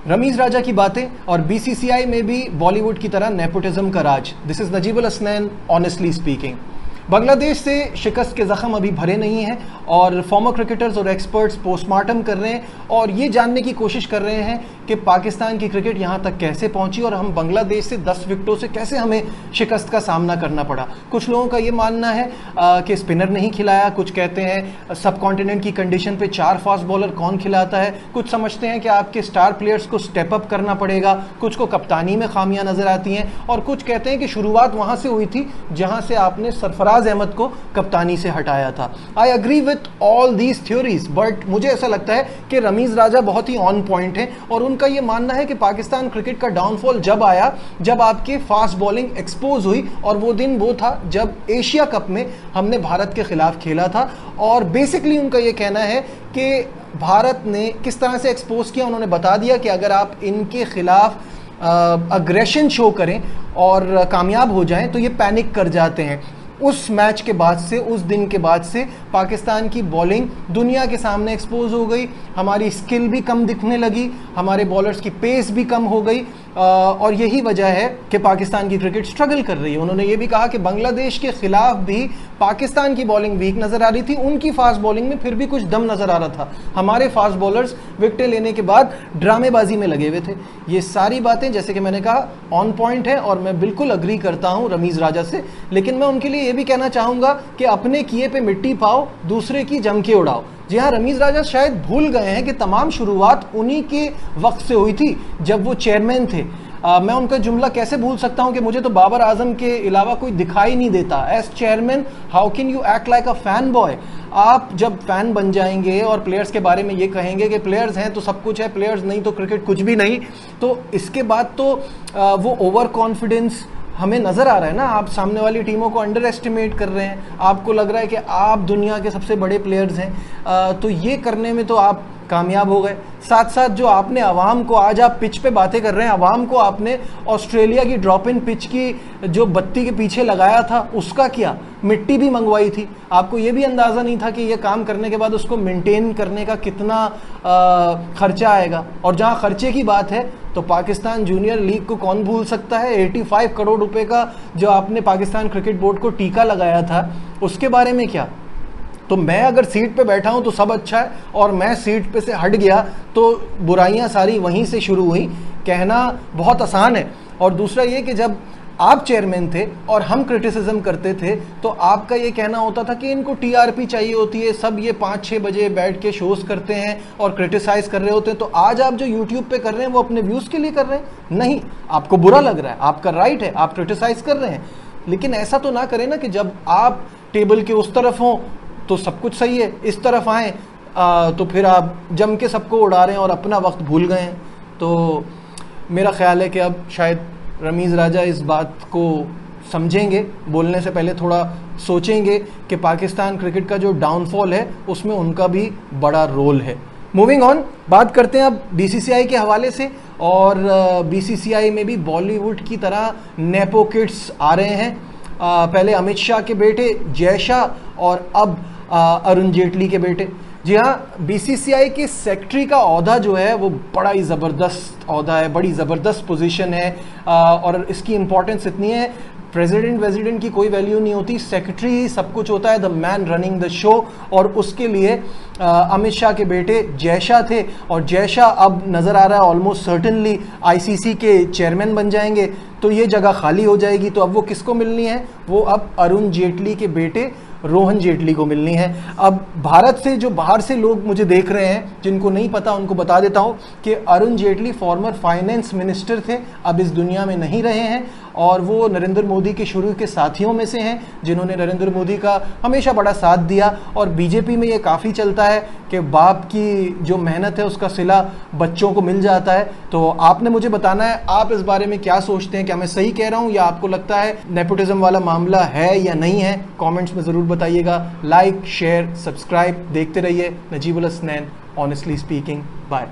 रमीज राजा की बातें और बीसीसीआई में भी बॉलीवुड की तरह नेपोटिज्म का राज। This is Najibul Hasnain, honestly speaking. Bangladesh से शिकस्त के जख्म अभी भरे नहीं हैं और फॉर्मर क्रिकेटर्स और एक्सपर्ट्स पोस्टमार्टम कर रहे हैं और ये जानने की कोशिश कर रहे हैं कि पाकिस्तान की क्रिकेट यहाँ तक कैसे पहुँची और हम बांग्लादेश से 10 विकेटों से कैसे हमें शिकस्त का सामना करना पड़ा। कुछ लोगों का ये मानना है कि स्पिनर नहीं खिलाया, कुछ कहते हैं सब कॉन्टिनेंट की कंडीशन पे 4 फास्ट बॉलर कौन खिलाता है, कुछ समझते हैं कि आपके स्टार प्लेयर्स को स्टेप अप करना पड़ेगा, कुछ को कप्तानी में खामियां नजर आती हैं और कुछ कहते हैं कि शुरुआत वहाँ से हुई थी जहाँ से आपने सरफराज अहमद को कप्तानी से हटाया था। I agree with all these theories, but मुझे ऐसा लगता है कि रमीज राजा बहुत ही ऑन पॉइंट है और उनका यह मानना है कि पाकिस्तान क्रिकेट का डाउनफॉल जब आया जब आपके फास्ट बॉलिंग एक्सपोज हुई और वो दिन वो था जब एशिया कप में हमने भारत के खिलाफ खेला था। और बेसिकली उनका यह कहना है कि भारत ने किस तरह से एक्सपोज किया, उन्होंने बता दिया कि अगर आप इनके खिलाफ अग्रेशन शो करें और कामयाब हो जाएं तो ये पैनिक कर जाते हैं। उस मैच के बाद से, उस दिन के बाद से पाकिस्तान की बॉलिंग दुनिया के सामने एक्सपोज हो गई, हमारी स्किल भी कम दिखने लगी, हमारे बॉलर्स की पेस भी कम हो गई और यही वजह है कि पाकिस्तान की क्रिकेट स्ट्रगल कर रही है। उन्होंने ये भी कहा कि बांग्लादेश के खिलाफ भी पाकिस्तान की बॉलिंग वीक नज़र आ रही थी, उनकी फास्ट बॉलिंग में फिर भी कुछ दम नज़र आ रहा था, हमारे फास्ट बॉलर्स विकेटें लेने के बाद ड्रामेबाजी में लगे हुए थे। ये सारी बातें जैसे कि मैंने कहा ऑन पॉइंट है और मैं बिल्कुल अग्री करता हूँ रमीज राजा से, लेकिन मैं उनके लिए ये भी कहना चाहूँगा कि अपने किए पे मिट्टी पाओ, दूसरे की जम के उड़ाओ। जी हाँ, रमीज राजा शायद भूल गए हैं कि तमाम शुरुआत उन्हीं के वक्त से हुई थी जब वो चेयरमैन थे। मैं उनका जुमला कैसे भूल सकता हूं कि मुझे तो बाबर आजम के अलावा कोई दिखाई नहीं देता। As chairman how can you act like a fan boy. आप जब फैन बन जाएंगे और प्लेयर्स के बारे में ये कहेंगे कि प्लेयर्स हैं तो सब कुछ है, प्लेयर्स नहीं तो क्रिकेट कुछ भी नहीं, तो इसके बाद तो वो ओवर कॉन्फिडेंस हमें नज़र आ रहा है ना। आप सामने वाली टीमों को अंडर एस्टिमेट कर रहे हैं, आपको लग रहा है कि आप दुनिया के सबसे बड़े प्लेयर्स हैं, तो ये करने में तो आप कामयाब हो गए। साथ साथ जो आपने अवाम को, आज आप पिच पे बातें कर रहे हैं, अवाम को आपने ऑस्ट्रेलिया की ड्रॉप इन पिच की जो बत्ती के पीछे लगाया था उसका क्या, मिट्टी भी मंगवाई थी। आपको ये भी अंदाज़ा नहीं था कि ये काम करने के बाद उसको मेंटेन करने का कितना खर्चा आएगा। और जहाँ खर्चे की बात है तो पाकिस्तान जूनियर लीग को कौन भूल सकता है। 85 करोड़ रुपए का जो आपने पाकिस्तान क्रिकेट बोर्ड को टीका लगाया था, उसके बारे में क्या। तो मैं अगर सीट पे बैठा हूं तो सब अच्छा है और मैं सीट पे से हट गया तो बुराइयां सारी वहीं से शुरू हुई। कहना बहुत आसान है। और दूसरा ये कि जब आप चेयरमैन थे और हम क्रिटिसिज्म करते थे तो आपका ये कहना होता था कि इनको टीआरपी चाहिए होती है, सब ये 5-6 बजे बैठ के शोज करते हैं और क्रिटिसाइज कर रहे होते हैं। तो आज आप जो यूट्यूब पे कर रहे हैं वो अपने व्यूज़ के लिए कर रहे हैं, नहीं, आपको बुरा लग रहा है, आपका राइट है, आप क्रिटिसाइज कर रहे हैं, लेकिन ऐसा तो ना करें ना कि जब आप टेबल के उस तरफ हों तो सब कुछ सही है, इस तरफ आए तो फिर आप जम के सबको उड़ा रहे हैं और अपना वक्त भूल गए हैं। तो मेरा ख्याल है कि अब शायद रमीज राजा इस बात को समझेंगे, बोलने से पहले थोड़ा सोचेंगे कि पाकिस्तान क्रिकेट का जो डाउनफॉल है उसमें उनका भी बड़ा रोल है। मूविंग ऑन, बात करते हैं अब बीसीसीआई के हवाले से। और बीसीसीआई में भी बॉलीवुड की तरह नेपो किड्स आ रहे हैं। पहले अमित शाह के बेटे जय शाह और अब अरुण जेटली के बेटे। जी हाँ, बीसीसीआई के सेक्रेटरी का ओहदा जो है वो बड़ा ही ज़बरदस्त ओहदा है, बड़ी ज़बरदस्त पोजीशन है और इसकी इम्पोर्टेंस इतनी है, प्रेसिडेंट वेजिडेंट की कोई वैल्यू नहीं होती, सेक्रेटरी ही सब कुछ होता है, the man running the show. और उसके लिए अमित शाह के बेटे जय शाह थे और जय शाह अब नज़र आ रहा है ऑलमोस्ट सर्टेनली आईसीसी के चेयरमैन बन जाएंगे, तो ये जगह खाली हो जाएगी। तो अब वो किसको मिलनी है, वो अब अरुण जेटली के बेटे रोहन जेटली को मिलनी है। अब भारत से जो बाहर से लोग मुझे देख रहे हैं, जिनको नहीं पता उनको बता देता हूं कि Arun Jaitley former finance minister थे, अब इस दुनिया में नहीं रहे हैं और वो नरेंद्र मोदी के शुरू के साथियों में से हैं जिन्होंने नरेंद्र मोदी का हमेशा बड़ा साथ दिया। और बीजेपी में ये काफ़ी चलता है कि बाप की जो मेहनत है उसका सिला बच्चों को मिल जाता है। तो आपने मुझे बताना है आप इस बारे में क्या सोचते हैं, क्या मैं सही कह रहा हूँ या आपको लगता है नेपोटिज्म वाला मामला है या नहीं है, कमेंट्स में ज़रूर बताइएगा। लाइक, शेयर, सब्सक्राइब, देखते रहिए Najibul Hasnain, honestly speaking. Bye.